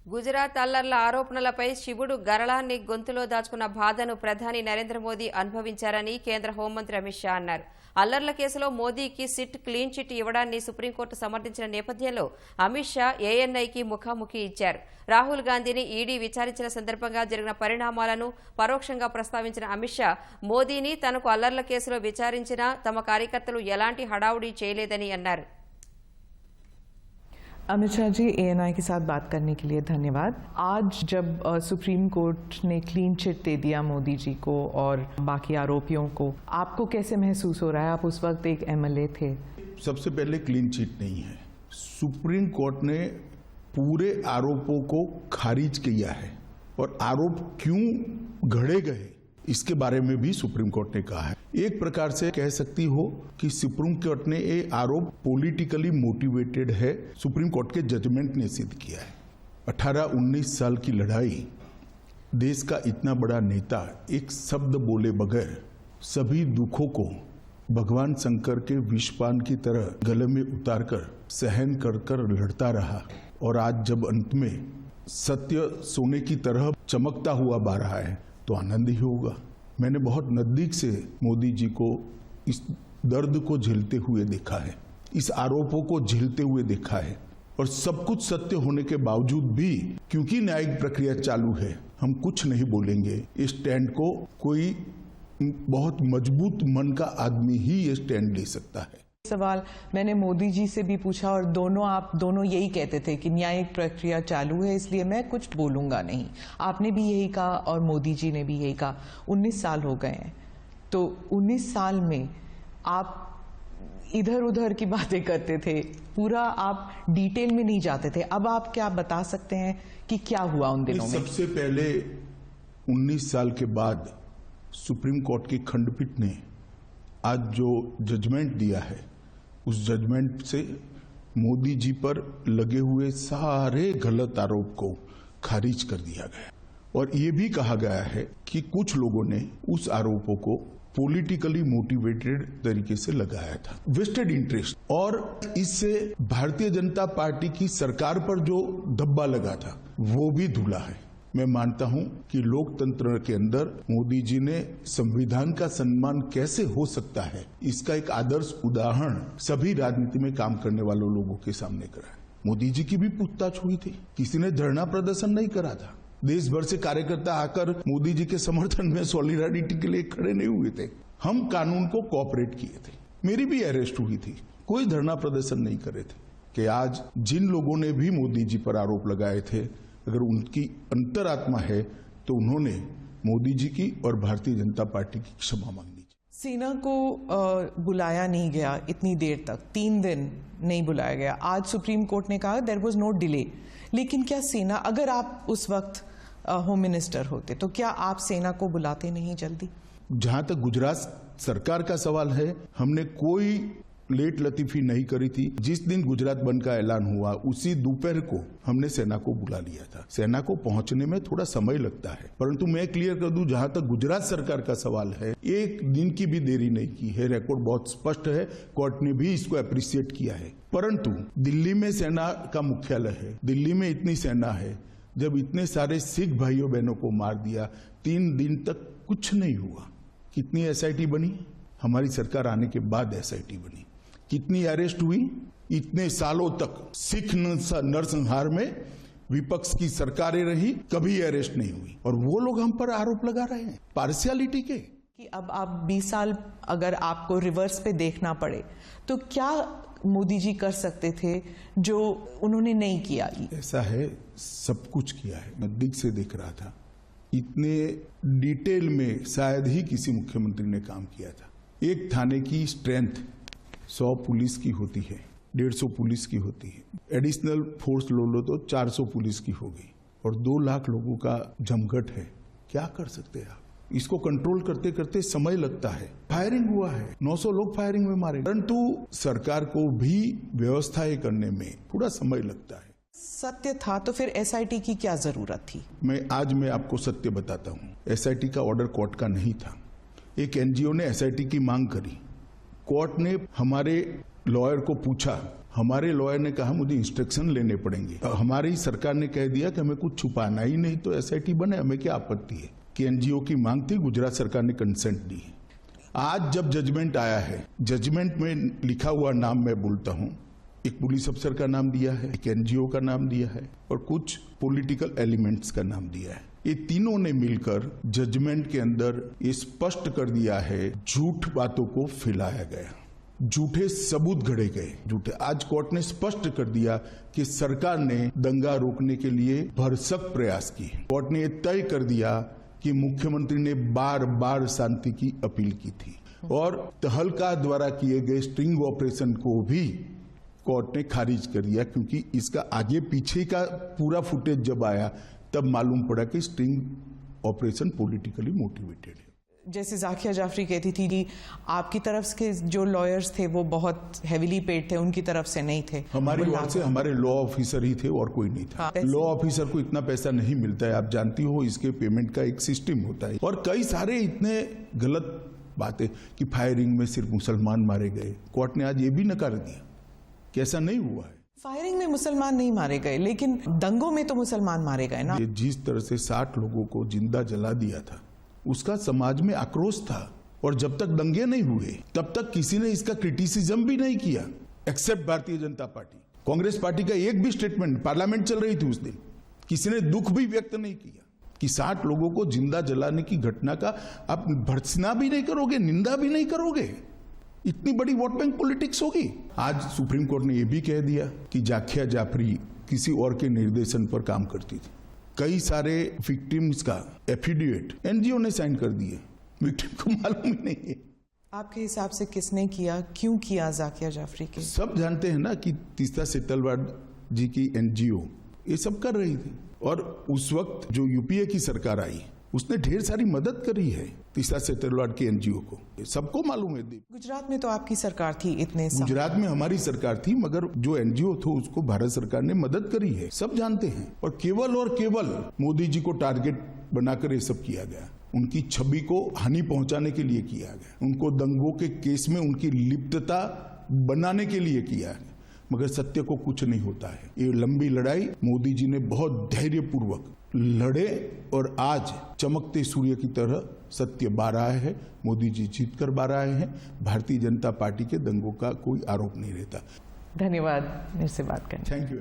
గుజరాత్ అల్లర్ల ఆరోపణలపై శివుడు గరళాన్ని గొంతులో దాచుకున్న బాధను ప్రధాని నరేంద్ర మోదీ అనుభవించారని కేంద్ర హోంమంత్రి అమిత్ షా అన్నారు. అల్లర్ల కేసులో మోదీకి సిట్ క్లీన్ చిట్ ఇవ్వడాన్ని సుప్రీంకోర్టు సమర్థించిన నేపథ్యంలో అమిత్ షా ఏఎన్ఐకి ముఖాముఖి ఇచ్చారు. రాహుల్ గాంధీని ఈడీ విచారించిన సందర్భంగా జరిగిన పరిణామాలను పరోక్షంగా ప్రస్తావించిన అమిత్ షా మోదీని తనకు అల్లర్ల కేసులో విచారించినా తమ కార్యకర్తలు ఎలాంటి హడావుడి చేయలేదని అన్నారు. अमित शाह जी, एएनआई के साथ बात करने के लिए धन्यवाद। आज जब सुप्रीम कोर्ट ने क्लीन चिट दे दिया मोदी जी को और बाकी आरोपियों को, आपको कैसे महसूस हो रहा है? आप उस वक्त एक एमएलए थे। सबसे पहले क्लीन चिट नहीं है, सुप्रीम कोर्ट ने पूरे आरोपों को खारिज किया है और आरोप क्यों घड़े गए इसके बारे में भी सुप्रीम कोर्ट ने कहा है। एक प्रकार से कह सकती हो कि सुप्रीम कोर्ट ने ये आरोप पॉलिटिकली मोटिवेटेड है, सुप्रीम कोर्ट के जजमेंट ने सिद्ध किया है। 18-19 साल की लड़ाई, देश का इतना बड़ा नेता एक शब्द बोले बगैर सभी दुखों को भगवान शंकर के विषपान की तरह गले में उतारकर सहन कर कर लड़ता रहा और आज जब अंत में सत्य सोने की तरह चमकता हुआ बा रहा है तो आनंद ही होगा। मैंने बहुत नजदीक से मोदी जी को इस दर्द को झेलते हुए देखा है, इस आरोपों को झेलते हुए देखा है और सब कुछ सत्य होने के बावजूद भी क्योंकि न्यायिक प्रक्रिया चालू है हम कुछ नहीं बोलेंगे। इस स्टैंड को कोई बहुत मजबूत मन का आदमी ही ये स्टैंड ले सकता है। सवाल मैंने मोदी जी से भी पूछा और आप दोनों यही कहते थे कि न्यायिक प्रक्रिया चालू है इसलिए मैं कुछ बोलूंगा नहीं। आपने भी यही कहा और मोदी जी ने भी यही कहा। 19 साल हो गए हैं, तो 19 साल में आप इधर उधर की बातें करते थे, पूरा आप डिटेल में नहीं जाते थे। अब आप क्या बता सकते हैं कि क्या हुआ उन दिनों में? सबसे पहले 19 साल के बाद सुप्रीम कोर्ट की खंडपीठ ने आज जो जजमेंट दिया है उस जजमेंट से मोदी जी पर लगे हुए सारे गलत आरोप को खारिज कर दिया गया और ये भी कहा गया है कि कुछ लोगों ने उस आरोपों को पॉलिटिकली मोटिवेटेड तरीके से लगाया था, वेस्टेड इंटरेस्ट, और इससे भारतीय जनता पार्टी की सरकार पर जो धब्बा लगा था वो भी धुला है। मैं मानता हूं कि लोकतंत्र के अंदर मोदी जी ने संविधान का सम्मान कैसे हो सकता है इसका एक आदर्श उदाहरण सभी राजनीति में काम करने वालों लोगों के सामने करा है। मोदी जी की भी पूछताछ हुई थी, किसी ने धरना प्रदर्शन नहीं करा था, देश भर से कार्यकर्ता आकर मोदी जी के समर्थन में सॉलिडारिटी के लिए खड़े नहीं हुए थे। हम कानून को कोऑपरेट किए थे, मेरी भी अरेस्ट हुई थी, कोई धरना प्रदर्शन नहीं करे थे। कि आज जिन लोगों ने भी मोदी जी पर आरोप लगाए थे अगर उनकी अंतरात्मा है तो उन्होंने मोदी जी की और भारतीय जनता पार्टी की क्षमा मांगनी। सेना को बुलाया नहीं गया इतनी देर तक, 3 दिन नहीं बुलाया गया। आज सुप्रीम कोर्ट ने कहा देयर वाज नो डिले, लेकिन क्या सेना, अगर आप उस वक्त होम मिनिस्टर होते तो क्या आप सेना को बुलाते नहीं जल्दी? जहां तक गुजरात सरकार का सवाल है, हमने कोई लेट लतीफी नहीं करी थी। जिस दिन गुजरात बंद का ऐलान हुआ उसी दोपहर को हमने सेना को बुला लिया था। सेना को पहुंचने में थोड़ा समय लगता है, परंतु मैं क्लियर कर दूं, जहां तक गुजरात सरकार का सवाल है, एक दिन की भी देरी नहीं की है। रिकॉर्ड बहुत स्पष्ट है, कोर्ट ने भी इसको अप्रिशिएट किया है। परंतु दिल्ली में सेना का मुख्यालय है, दिल्ली में इतनी सेना है, जब इतने सारे सिख भाइयों बहनों को मार दिया 3 दिन तक कुछ नहीं हुआ। कितनी एसआईटी बनी? हमारी सरकार आने के बाद एसआईटी बनी। कितनी अरेस्ट हुई? इतने सालों तक सिख नरसंहार में विपक्ष की सरकारें रही, कभी अरेस्ट नहीं हुई और वो लोग हम पर आरोप लगा रहे हैं पार्शियलिटी के। कि अब आप 20 साल अगर आपको रिवर्स पे देखना पड़े तो क्या मोदी जी कर सकते थे जो उन्होंने नहीं किया? ऐसा है, सब कुछ किया है, नजदीक से देख रहा था। इतने डिटेल में शायद ही किसी मुख्यमंत्री ने काम किया था। एक थाने की स्ट्रेंथ 100 पुलिस की होती है, 150 पुलिस की होती है, एडिशनल फोर्स लो तो 400 पुलिस की हो गई और 2 लाख लोगों का जमघट है। क्या कर सकते हैं आप? इसको कंट्रोल करते करते समय लगता है। फायरिंग हुआ है, 900 लोग फायरिंग में मारे, परंतु सरकार को भी व्यवस्थाएं करने में थोड़ा समय लगता है। सत्य था तो फिर एसआईटी की क्या जरूरत थी? आज मैं आपको सत्य बताता हूँ। एसआईटी का ऑर्डर कोर्ट का नहीं था, एक एनजीओ ने एसआईटी की मांग करी। कोर्ट ने हमारे लॉयर को पूछा, हमारे लॉयर ने कहा मुझे इंस्ट्रक्शन लेने पड़ेंगे। हमारी सरकार ने कह दिया कि हमें कुछ छुपाना ही नहीं, तो एसआईटी बने, हमें क्या आपत्ति है। कि एनजीओ की मांग थी, गुजरात सरकार ने कंसेंट दी है। आज जब जजमेंट आया है, जजमेंट में लिखा हुआ नाम मैं बोलता हूं, एक पुलिस अफसर का नाम दिया है, एक एनजीओ का नाम दिया है और कुछ पॉलिटिकल एलिमेंट्स का नाम दिया है। ये तीनों ने मिलकर जजमेंट के अंदर ये स्पष्ट कर दिया है, झूठ बातों को फैलाया गया, झूठे सबूत गढ़े गए, झूठे। आज कोर्ट ने स्पष्ट कर दिया कि सरकार ने दंगा रोकने के लिए भरसक प्रयास किए। कोर्ट ने यह तय कर दिया कि मुख्यमंत्री ने बार बार शांति की अपील की थी और तहलका द्वारा किए गए स्ट्रिंग ऑपरेशन को भी कोर्ट ने खारिज कर दिया, क्योंकि इसका आगे पीछे का पूरा फुटेज जब आया तब मालूम पड़ा कि स्ट्रिंग ऑपरेशन पॉलिटिकली मोटिवेटेड है। जैसे जाकिया जाफरी कहती थी कि आपकी तरफ के जो लॉयर्स थे वो बहुत हेविली पेड थे, उनकी तरफ से नहीं थे। हमारी ओर से हमारे लॉ ऑफिसर ही थे और कोई नहीं था। लॉ ऑफिसर को इतना पैसा नहीं मिलता है, आप जानती हो, इसके पेमेंट का एक सिस्टम होता है। और कई सारे इतने गलत बातें कि फायरिंग में सिर्फ मुसलमान मारे गए, कोर्ट ने आज ये भी नकार दिया कि ऐसा नहीं हुआ है। फायरिंग में मुसलमान नहीं मारे गए, लेकिन दंगों में तो मुसलमान मारे गए ना। जिस तरह से 60 लोगों को जिंदा जला दिया था, उसका समाज में आक्रोश था और जब तक दंगे नहीं हुए तब तक किसी ने इसका क्रिटिसिज्म भी नहीं किया, accept Bharatiya Janata party. Congress party का एक भी स्टेटमेंट, पार्लियामेंट चल रही थी उस दिन, किसी ने दुख भी व्यक्त नहीं किया कि 60 लोगों को जिंदा जलाने की घटना का आप भर्त्सना भी नहीं करोगे, निंदा भी नहीं करोगे। इतनी बड़ी वोट बैंक पॉलिटिक्स होगी। आज सुप्रीम कोर्ट ने यह भी कह दिया कि जाकिया जाफरी किसी और के निर्देशन पर काम करती थी। कई सारे विक्टिम्स का एफिडेविट एनजीओ ने साइन कर दिए, विक्टिम को मालूम ही नहीं है। आपके हिसाब से किसने किया, क्यों किया जाकिया जाफरी के? सब जानते हैं ना कि तीस्ता सेतलवाड जी की एनजीओ ये सब कर रही थी और उस वक्त जो यूपीए की सरकार आई उसने ढेर सारी मदद करी है तीस्ता सेतलवाड के एनजीओ को, सबको मालूम है। गुजरात में तो आपकी सरकार थी, इतने गुजरात में हमारी सरकार थी, मगर जो एनजीओ थे उसको भारत सरकार ने मदद करी है, सब जानते हैं। और केवल मोदी जी को टारगेट बनाकर ये सब किया गया, उनकी छवि को हानि पहुंचाने के लिए किया गया, उनको दंगों के केस में उनकी लिप्तता बनाने के लिए किया गया, मगर सत्य को कुछ नहीं होता है। ये लंबी लड़ाई मोदी जी ने बहुत धैर्यपूर्वक लड़े और आज चमकते सूर्य की तरह सत्य बाहर आया है। मोदी जी जीत कर बाहर आए हैं। भारतीय जनता पार्टी के दंगों का कोई आरोप नहीं रहता। धन्यवाद मेरे से बात करने। Thank you.